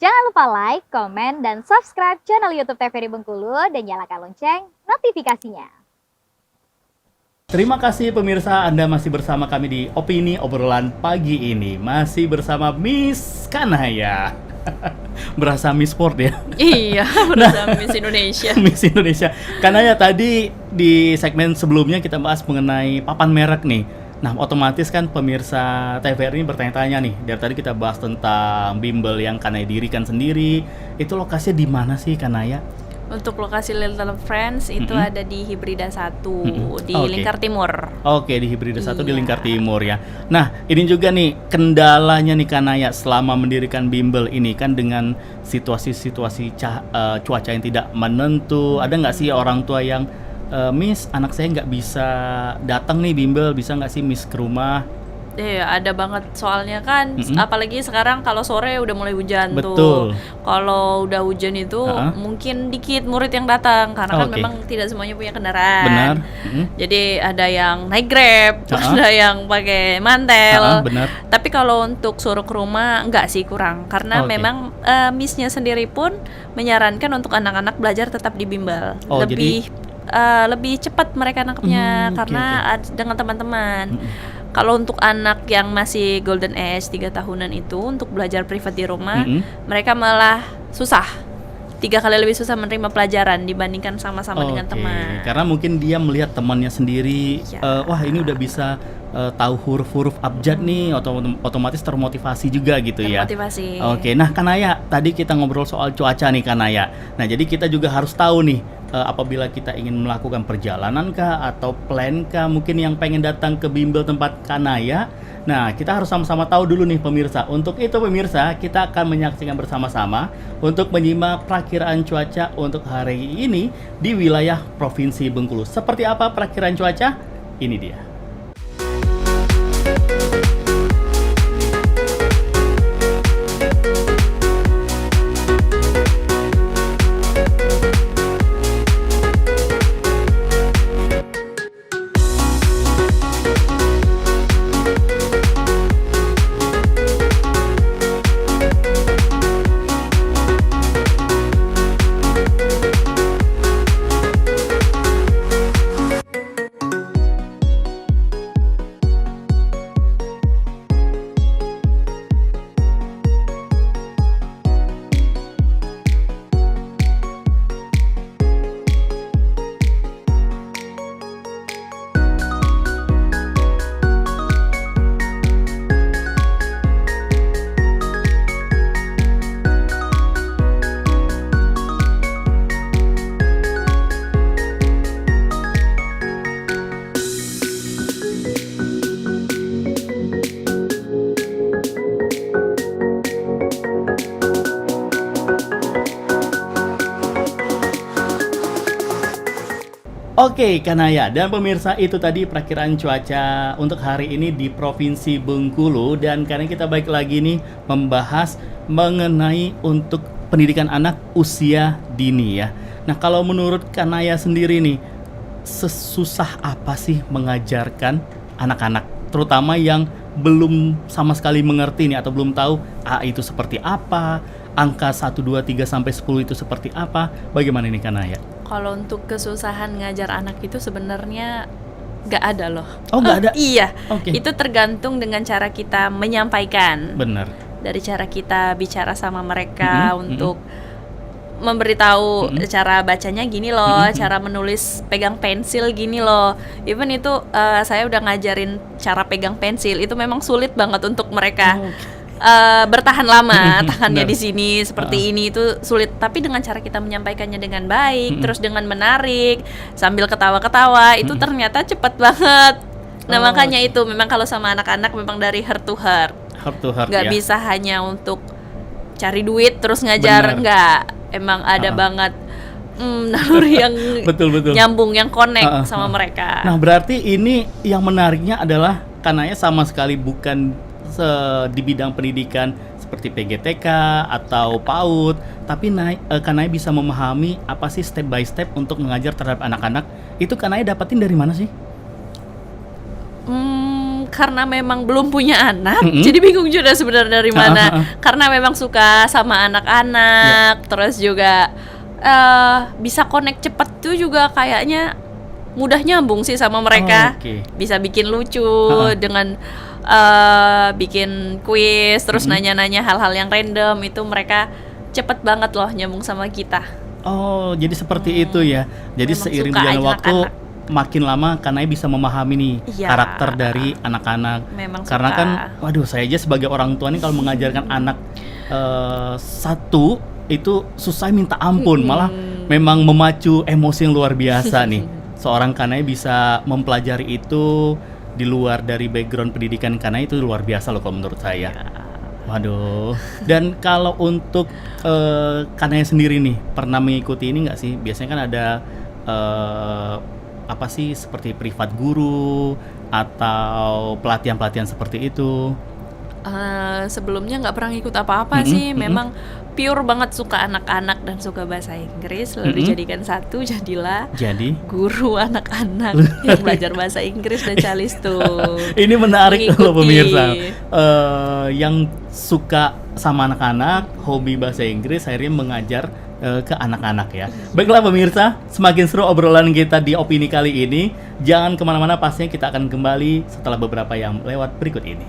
Jangan lupa like, komen, dan subscribe channel YouTube TVRI Bengkulu dan nyalakan lonceng notifikasinya. Terima kasih pemirsa, Anda masih bersama kami di Opini Obrolan Pagi ini. Masih bersama Miss Kanaya. Berasa Miss Sport ya? Iya, berasa Miss Indonesia. Miss Indonesia. Kanaya, tadi di segmen sebelumnya kita bahas mengenai papan merek nih. Nah, otomatis kan pemirsa TVRI ini bertanya-tanya nih. Dari tadi kita bahas tentang bimbel yang Kanaya dirikan sendiri. Itu lokasinya di mana sih, Kanaya? Untuk lokasi Little Friends itu ada di Hibrida 1 di Oke. Lingkar Timur. Oke, di Hibrida 1 di Iya. Lingkar Timur ya. Nah, ini juga nih kendalanya nih Kanaya selama mendirikan bimbel ini kan dengan situasi-situasi cuaca yang tidak menentu. Ada nggak sih orang tua yang Miss, anak saya nggak bisa datang nih bimbel, bisa nggak sih Miss ke rumah? Iya, ada banget soalnya kan, apalagi sekarang kalau sore udah mulai hujan Betul. tuh. Kalau udah hujan itu mungkin dikit murid yang datang karena kan Oke. memang tidak semuanya punya kendaraan. Benar. Jadi ada yang naik Grab, ada yang pakai mantel. Benar. Tapi kalau untuk suruh ke rumah enggak sih, kurang karena Oke. memang Miss-nya sendiri pun menyarankan untuk anak-anak belajar tetap di bimbel. Oh, Lebih cepat mereka nangkepnya Oke, karena dengan teman-teman. Kalau untuk anak yang masih golden age 3 tahunan itu untuk belajar privat di rumah, mereka malah susah. 3 kali lebih susah menerima pelajaran dibandingkan sama-sama dengan Oke, teman. karena mungkin dia melihat temannya sendiri, Iya. wah ini udah bisa tahu huruf-huruf abjad nih, otomatis termotivasi juga gitu ya. Termotivasi. Oke, nah Kanaya, tadi kita ngobrol soal cuaca nih Kanaya. Nah jadi kita juga harus tahu nih, apabila kita ingin melakukan perjalanan kah atau plan kah, mungkin yang pengen datang ke bimbel tempat Kanaya. Nah, kita harus sama-sama tahu dulu nih pemirsa. Untuk itu pemirsa, kita akan menyaksikan bersama-sama untuk menyimak perakiraan cuaca untuk hari ini di wilayah Provinsi Bengkulu. Seperti apa perakiraan cuaca? Ini dia. Oke, Kanaya dan pemirsa, itu tadi perakiraan cuaca untuk hari ini di Provinsi Bengkulu. Dan karena kita balik lagi nih membahas mengenai untuk pendidikan anak usia dini ya. Nah, kalau menurut Kanaya sendiri nih, sesusah apa sih mengajarkan anak-anak, terutama yang belum sama sekali mengerti nih atau belum tahu A itu seperti apa, angka 1, 2, 3 sampai 10 itu seperti apa? Bagaimana nih Kanaya? Kalau untuk kesusahan ngajar anak itu sebenarnya nggak ada loh. Oh, nggak ada? Iya. Oke. Itu tergantung dengan cara kita menyampaikan. Benar. Dari cara kita bicara sama mereka untuk memberitahu cara bacanya gini loh, cara menulis pegang pensil gini loh. Even itu saya udah ngajarin cara pegang pensil, itu memang sulit banget untuk mereka. Bertahan lama tangannya Benar. di sini seperti ini itu sulit, tapi dengan cara kita menyampaikannya dengan baik, terus dengan menarik sambil ketawa-ketawa itu ternyata cepat banget. Nah, makanya itu memang kalau sama anak-anak memang dari heart to heart. Heart to heart Nggak ya. bisa hanya untuk cari duit terus ngajar, Benar. nggak. Emang ada banget naluri yang Betul. nyambung, yang connect sama mereka. Nah, berarti ini yang menariknya adalah Kanaya sama sekali bukan di bidang pendidikan seperti PGTK atau PAUD, tapi Kanaya bisa memahami apa sih step by step untuk mengajar terhadap anak-anak. Itu Kanaya dapatin dari mana sih? karena memang belum punya anak, jadi bingung juga sebenarnya dari mana. Karena memang suka sama anak-anak, terus juga bisa connect cepet tuh juga kayaknya mudah nyambung sih sama mereka. Bisa bikin lucu dengan bikin kuis, terus nanya-nanya hal-hal yang random, itu mereka cepet banget loh nyambung sama kita. Oh, jadi seperti itu ya. Jadi Memang seiring suka berjalan waktu anak-anak. makin lama Kanai bisa memahami nih Iya. karakter dari anak-anak. Memang Karena suka. kan, waduh, saya aja sebagai orang tua nih kalau mengajarkan anak satu itu susah minta ampun, malah memang memacu emosi yang luar biasa nih. Seorang Kanai bisa mempelajari itu di luar dari background pendidikan Kanai, itu luar biasa loh kalau menurut saya. Waduh. Dan kalau untuk Kanai sendiri nih, pernah mengikuti ini nggak sih? Biasanya kan ada apa sih, seperti privat guru atau pelatihan-pelatihan seperti itu? Sebelumnya nggak pernah ikut apa-apa sih, memang pure banget suka anak-anak dan suka bahasa Inggris, lalu dijadikan satu, jadilah Jadi guru anak-anak yang belajar bahasa Inggris dan Calistung. ini menarik loh Mengikuti. pemirsa. Yang suka sama anak-anak, hobi bahasa Inggris, akhirnya mengajar ke anak-anak ya. Baiklah pemirsa, semakin seru obrolan kita di opini kali ini. Jangan kemana-mana, pastinya kita akan kembali setelah beberapa yang lewat berikut ini.